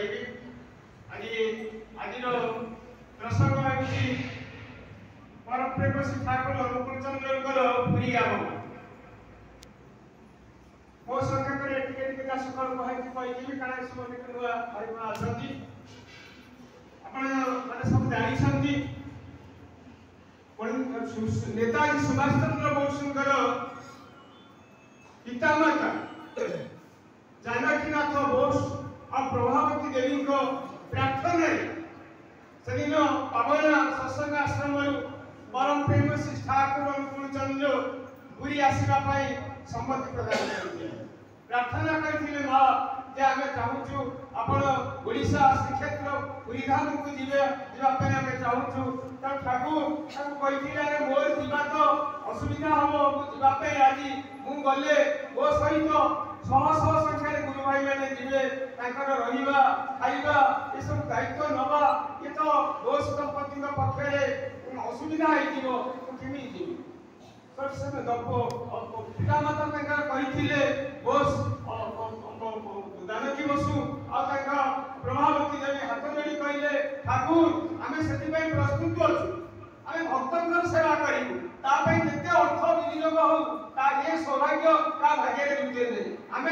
करेगी आज आज प्रसंग होती परम प्रेमसी ठाकुर अनुकूल चंद्र पुरी आगमन मो संक्षेप में टिके सकाल कही कारण सब नुआ हरिमा आसती आपण माने सब जानी नेताजी सुभाष चंद्र बोस पितामाता जानकीनाथ बोस और प्रभावती देवी को प्रार्थना से दिन पावन सत्संग आश्रम परम प्रेमसी ठाकुर अनुकूल चंद्र पुरी आसवाई सम्मति प्रदान करते प्रार्थना करते माँ जे आम चाहूँ आपण ओडिशा श्रीक्षेत्र पुरी धाम को जीवाई आम चाहूँ तो ठाकुर कही मोर जीवा तो असुविधा हम मुझे आज मु गले मो सहित शह शह संख्यार गुरु भाई मैंने जीवे रहा खाइबा ये सब दायित्व नवा ये तो बोस दंपति पक्षे असुविधा होमी जीवी पितामाता कही बोस जानकी बसु प्रभावती देवी हाथ जोड़ी कहले ठाकुर आम से प्रस्तुत अच्छु आम भक्तर सेवा करूँ जिते अर्थ विनियोग हो ये सौभाग्य का भाग्य जुटे आम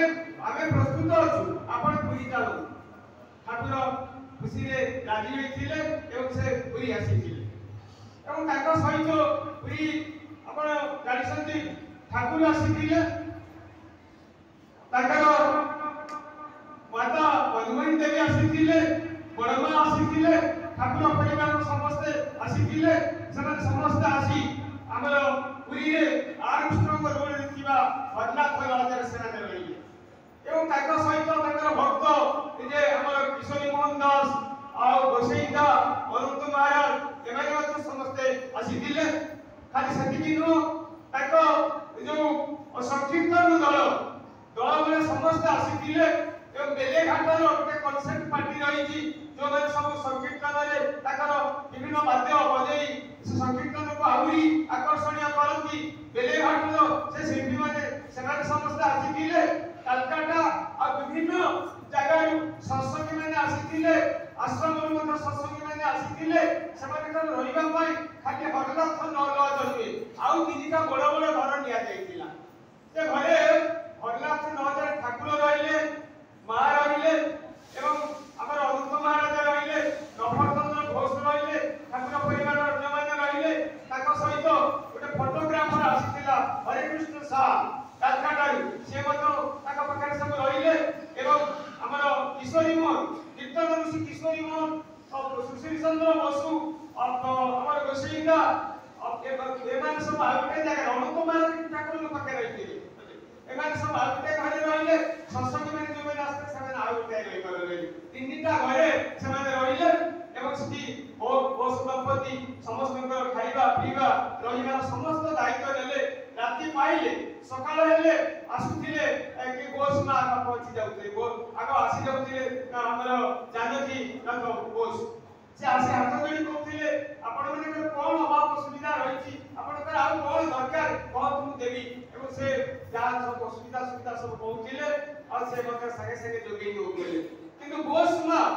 प्रस्तुत अच्छु आपण पुरी चलू ठाकुर खुशी राजी होते से पुरी आसी सहित पुरी आप जानी ठाकुर आसी माता मधुमणी देवी आसी बड़मा आसी ठाकुर परिवार समस्ते आसी समस्ते आसी आम पुरी आर स्ट्रंग रोड हरनाथ राजार सेना रही सहित भक्त किशोरी मोहन दास गोसाईदा अनंत महाराज एम समस्ते आसी खाली से जो संकीर्तन दल मैंने समस्त आसी बेलेघाटर गोटे कनसेप्ट पार्टी रही जो मैंने सब संकीर्तन विभिन्न वाद्य बजे संकीर्तन को आहरी आकर्षणीय करती बेलेघाटर से शिल्पी मैंने समस्त आसी कलकाता और विभिन्न जगह सत्संगी मैंने आसी आश्रम सत्संगी मैंने आसी रही खाली हरनाथ न लज हुए आउ तीनटा बड़ बड़ घर नि घरे हरनाथ नजर ठाकुर रहिले माँ रहिले आमर अनंत महाराज रहिले नफरचंद्र घोष रहिले ठाकुर परिवार अन्य रहिले सहित गोटे फोटोग्राफर आसीला हरे कृष्ण साह कलकाता सी पाखे सब रहिले आमर किशोरी मोहन कीर्तन ऋषि किशोरी मोहन सुशील चंद्र बसु आमर गोसाईदा सब आगे जगह अनंत महाराज ठाकुर पाखे रही सब आगे घरे रहिले सत्संग मैंने जो मैंने आस्ते से आगे रही तीनटा घरे से बोस दंपति समस्त खाइबा पीवा रही समस्त दायित्व नेले राति पाइले सकाळ हेले आसुथिले कि बोस मा पहुंची जाउते आग आसी जाउते हमर जानकी नाथ बोस से आसे हाथ जोड़ी कहते आपण माने कोन अभाव सुविधा रही आपण आ कोन दरकार कह तुम देवी एवं से जहाँ सब सुविधा सुविधा सब कहते और से संगे संगे जोगे होते किंतु बोस माँ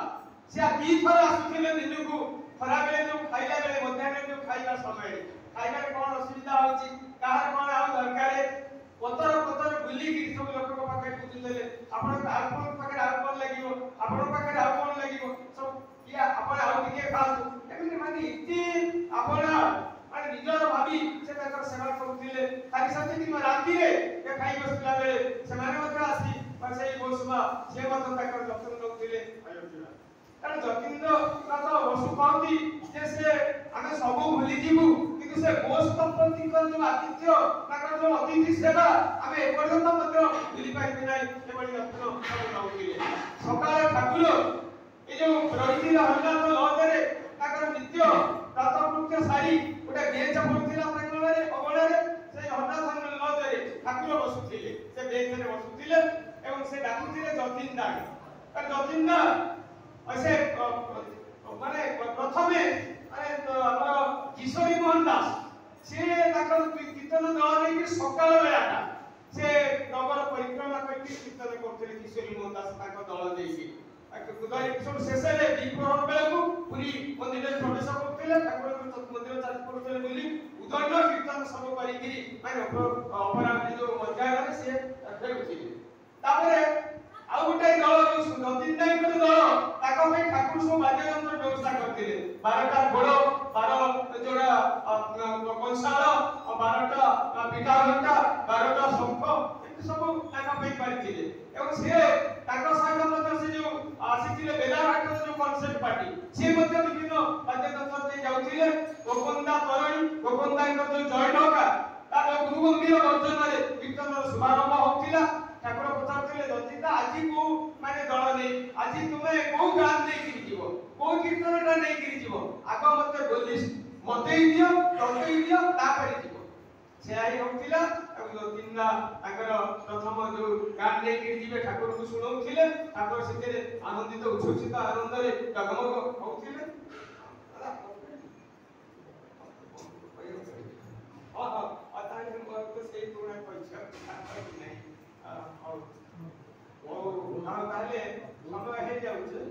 से दी थर आसुथिले दिन को खरा बेले जो खाइला बेले मध्याह्न जो खाइबा समय खाइबा कोन असुविधा होची कहार कोन आ दरकार पतर पतर बुली की सब लोक को पाखे बुझले आपण आपन पाखे आ कोन लागिवो आपण पाखे आ कोन लागिवो सब या आपण आउ टिके खातु एमने माने इति आपण माने निजर भाबी से ताकर सेवा करूथिले खाली साथी दिन राती रे के खाइ बसला बेले से माने मत आसी पर से बोसमा से मत ताकर जतन नउथिले आयोजना कारण जतिन्द्र नाथ वसु कहती जे से आमे सब भूली जीवु किंतु से बोस दंपति जो आतिथ्य ताकर जो अतिथि सेवा आमे एपर्यंत मध्य भूली पाइबे नै एबडी जतन नउथिले सकाळ ठाकुर ए जो रही हरनाथ लजरे ताकर नित्य प्रातःकृत्य सारी गोटे बेंच पड़ता प्रांगण अगणारे से हरनाथ लजरे ठाकुर बसुले से बेंच रे बसुले एवं से डाकुले जतिंदा जतिंदा से माने प्रथमे माने किशोरी मोहन दास से कीर्तन दल नहीं सकाल बेलाटा से नगर परिक्रमा करके कीर्तन करते किशोरी मोहन दास दल देकी सब शेष में विप्रहर बेलू पूरी मंदिर प्रवेश करते ठाकुर मंदिर चार्ज करते बोली उदंड कीर्तन सब करी माने अपराह्न जो मध्याह्न से फेरुथिले तापरे आउ गोटे दल जो नदीन नायक दल ताको में ठाकुर सब वाद्य यंत्र व्यवस्था करथिले 12टा घोड़ 12 जोड़ा कंसाल 12टा पिठा घंटा 12टा शंख सब ताका पे करथिले एवं से ताका सहित मध्य से जो आसीथिले बेलाघाट जो कॉन्सेप्ट पार्टी से मध्य विभिन्न वाद्य यंत्र दे जाउथिले गोकंदा तरणी गोकंदा जो जय ढोका तार गुरुगंभीर गर्जन रे कीर्तन शुभारंभ होतिला ठाकुर पचारथिले दंतिता आज को माने दल नै आज तुमे को गान नै कि जीवो को कीर्तनटा नै कि जीवो आगो मते बोलिस मते दियो तते दियो तापरे जीवो से आई होतिला अब दिनना ताकर प्रथम जो गान नै कि जीवे ठाकुर को सुनौथिले ठाकुर सेते आनंदित उच्छ्वसित आनंद रे डगमग होतिले अताने को से तुणे पैसा नहीं ताले समय हे जाउछे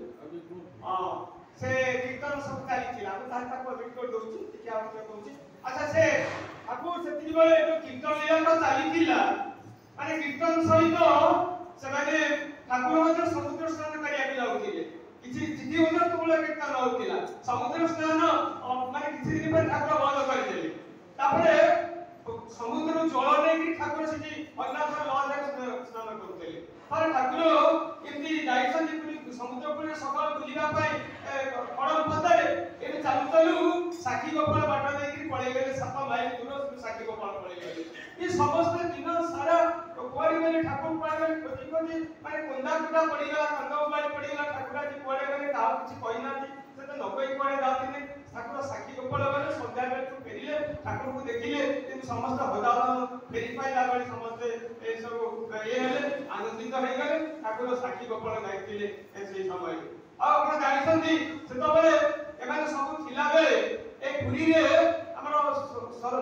से कीर्तन सब चली थिला हम ताको रिकॉर्ड दोछि कि आ के कहूछि अच्छा से ठाकुर सेति बेले जो कीर्तन लीला चली थिला माने कीर्तन सहित से माने ठाकुर मध्य समुद्र स्नान करिया के जाउथिले किछि जिति उधर तुला कीर्तन होतिला समुद्र स्नान माने किछि दिन पर ठाकुर बंद कर देले तापरे समुद्र जल नै कि ठाकुर सेति अन्नाथ लज स्नान करते पर ठाकुर एमती जाइछन जे समुद्र कूल सकाल बुलिबा पई खड़म पदरे एने चालू चालू साखी गोपाल बाट दे कि पळे गेले 7 माइल दूर साखी गोपाल पळे गेले ई समस्त दिन सारा कोरी गेले ठाकुर पळे खोजी खोजी माने कोंदा कुटा पड़ी गला कंदो बाई पड़ी गला ठाकुर जी पळे गेले ता किछि कहि नाथि से तो नकई पळे जातिने ठाकुर साखी गोपाल गले संध्या बेल को फेरिले ठाकुर को देखिले कि समस्त हजारन फेरी पाई लागले समस्त ए सब ये हेले आनंदित हो गले ठाकुर साखी गोपाल गाइथिले से समय आ आपण जानिसंती से तो बेले एमाने सब थिला बेले ए पुरी रे हमर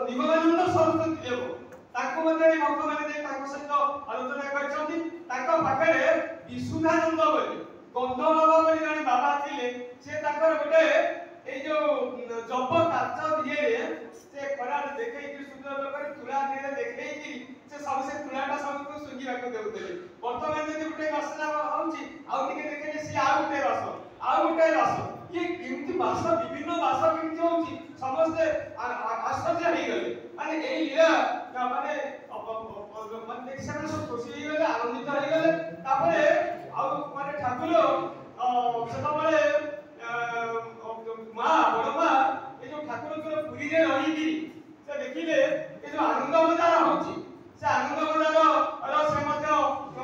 निगमानंद सरस्वती देव ताको मध्ये भक्त माने दे ताको सहित आलोचना करछंती ताको पाखरे विशुद्धानंद बोली गंधर्व बोली जने बाबा थिले से ताकर गोटे ए जो जप काच दिए रे से खरा देखै कि सुंदर लोकर तुला दिए देखै कि से सब से तुलाटा सब को सुंगिरा को देउतले वर्तमान जे गोटे वासना होउची आउ टिके देखै से आउ गोटे रस ये किमती भाषा विभिन्न भाषा किमती होउची समस्त आश्चर्य हे गले माने ए लीला माने मन देखि से सब खुशी हे गले आनंदित हे गले तापरे आउ माने ठाकुर सेता बेले मां बड़ मां ए जो ठाकुर के पुरी रे रही की से देखिले ए जो आनंद बजार होची से आनंद बजार रो से मध्य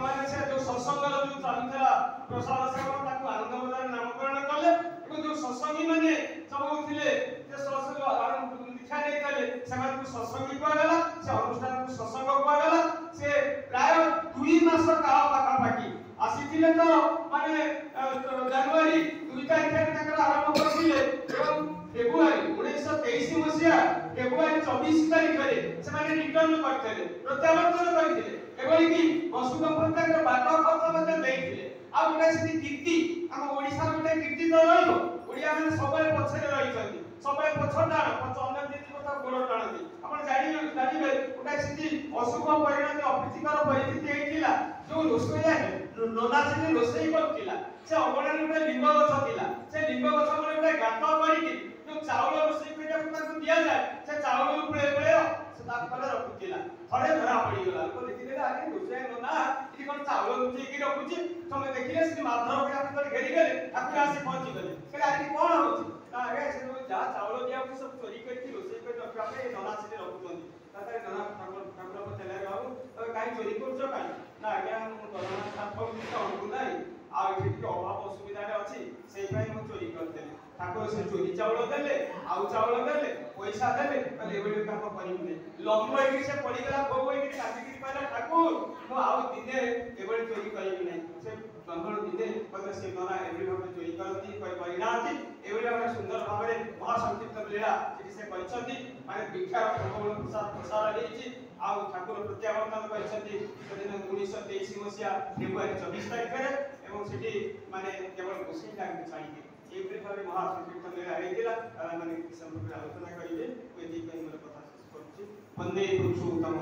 माने से जो सत्संग जो चालुला प्रसाद सेवा ताको आनंद बजार नामकरण कले एवं जो सत्संगी माने सब होथिले जे सत्संग आरंभ दीक्षा नै कले सेमा को सत्संगी को गला से अनुष्ठान को सत्संग को गला से प्राय 2 मास काल पाखा पाखी आसीथिले तो माने जनवरी 2 तारिख रे तकर आरंभ करथिले एवं फेब्रुआरी 1923 मसिया फेब्रुआरी 24 तारिख रे से माने रिटर्न करथिले प्रत्यावर्तन करथिले एबोली कि पशुकंपन के बाटा खर्च मते देथिले आ गोटे से कीर्ति हम ओडिसा गोटे कीर्ति तो रहिबो ओडिया माने सबले पछरे रहिसथि सबले पछटा अन्य जेति कथा गोड़ टाणती आपण जानिबे गोटे से अशुभ परिणति अप्रीतिकर परिस्थिति हेतिला जो रोसैया नोना से रोसई करथिला से अगणा गोटे लिंब गछ थिला से लिंब गछ मने गोटे गात करिकि जो चावल रोसई पेटा को दिया जाय से चावल उपरे उपरे से तापर रखुथिला थरे धरा पड़ी गला को देखिले आगे रोसई नोना कि कोन चावल रुचि की रखुची तमे देखिले से माधव के हाथ घेरी गले आके आसी पहुंची गले से आगे कोन होची आगे से जा चावल दिया सब चोरी करके रोसई पे रखा पे नोना से रखुथोंती ताते नोना ठाकुर को चले रहू तो काई चोरी करछो काई ना आगे हम कोरोना साथ को हमको नहीं आ एठी अभाव असुविधा रे अछि सेहि पई हम चोरी करते ठाकुर से चोरी चावल देले आउ चावल देले पैसा देले कहले एबे काम करिउ नै लंबो एकी से पड़ी गला भोग एकी काटी की कहला ठाकुर मो आउ दिने एबे चोरी करिउ नै से मंगल दिने पद से नना एबे हम चोरी करती कोई परिणाती एबे हम सुंदर भाबरे महासंकीर्तन लीला से कहछथि माने भिक्षा प्रसाद प्रसाद देछि आउ ठाकुर प्रत्यावर्तन कहछथि सेदिन 1923 मसिया फेब्रुआरी 24 तारिख रे এবং সেটি মানে কেবল বসেই ডাকতে চাইবে এইভাবে ভাবে মহাসংকীর্তন ହେଇଥିଲା ମାନେ ସମ୍ପର୍କରେ ଆଲୋଚନା କରିବେ ମୁଁ ଏତିକି ମୋର କଥା ଶେଷ କରୁଛି ବନ୍ଦେ ପୁରୁଷୋତ୍ତମ